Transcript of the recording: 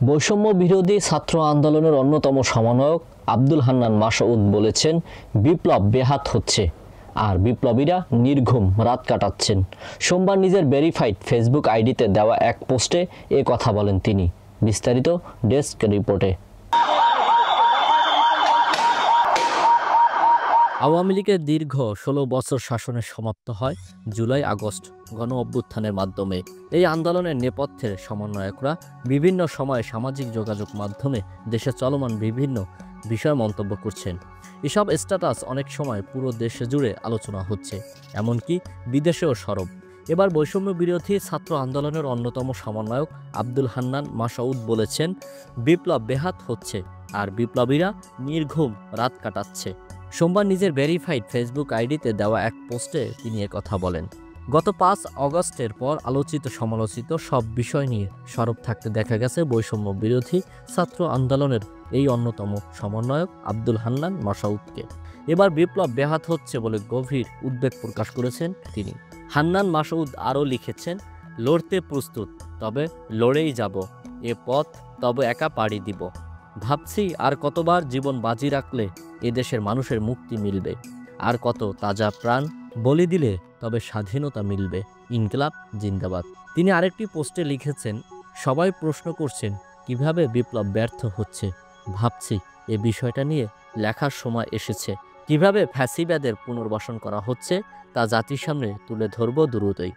বৈষম্য বিরোধী ছাত্র আন্দোলনের অন্যতম সমন্বয়ক আব্দুল হান্নান মাসউদ বলেছেন, বিপ্লব বেহাত হচ্ছে আর বিপ্লবীরা নির্ঘুম রাত কাটাচ্ছেন। সোমবার নিজের ভেরিফাইড ফেসবুক আইডিতে দেওয়া এক পোস্টে এ কথা বলেন তিনি। বিস্তারিত ডেস্ক রিপোর্টে। আওয়ামী লীগের দীর্ঘ ১৬ বছর শাসনের সমাপ্ত হয় জুলাই আগস্ট গণ অভ্যুত্থানের মাধ্যমে। এই আন্দোলনের নেপথ্যের সমন্বয়করা বিভিন্ন সময়ে সামাজিক যোগাযোগ মাধ্যমে দেশে চলমান বিভিন্ন বিষয় মন্তব্য করছেন। এসব স্ট্যাটাস অনেক সময় পুরো দেশে জুড়ে আলোচনা হচ্ছে, এমনকি বিদেশেও সরব। এবার বৈষম্য বিরোধী ছাত্র আন্দোলনের অন্যতম সমন্বয়ক আব্দুল হান্নান মাসউদ বলেছেন, বিপ্লব বেহাত হচ্ছে আর বিপ্লবীরা নির্ঘুম রাত কাটাচ্ছে। সোমবার নিজের ভেরিফাইড ফেসবুক আইডিতে দেওয়া এক পোস্টে তিনি কথা বলেন। গত ৫ অগস্টের পর আলোচিত সমালোচিত সব বিষয় নিয়ে সরব থাকতে দেখা গেছে বৈষম্য বিরোধী ছাত্র আন্দোলনের এই অন্যতম সমন্বয়ক আব্দুল হান্নান মাসউদকে। এবার বিপ্লব ব্যাহত হচ্ছে বলে গভীর উদ্বেগ প্রকাশ করেছেন তিনি। হান্নান মাসউদ আরও লিখেছেন, লড়তে প্রস্তুত, তবে লড়েই যাব, এ পথ তবে একা পাড়ি দিব। ভাবছি আর কতবার জীবন বাজি রাখলে এদেশের মানুষের মুক্তি মিলবে, আর কত তাজা প্রাণ বলি দিলে তবে স্বাধীনতা মিলবে। ইনকিলাব জিন্দাবাদ। তিনি আরেকটি পোস্টে লিখেছেন, সবাই প্রশ্ন করছেন কিভাবে বিপ্লব ব্যর্থ হচ্ছে। ভাবছি এ বিষয়টা নিয়ে লেখার সময় এসেছে। কিভাবে ফ্যাসিবাদের পুনর্বাসন করা হচ্ছে তা জাতির সামনে তুলে ধরব দ্রুতই।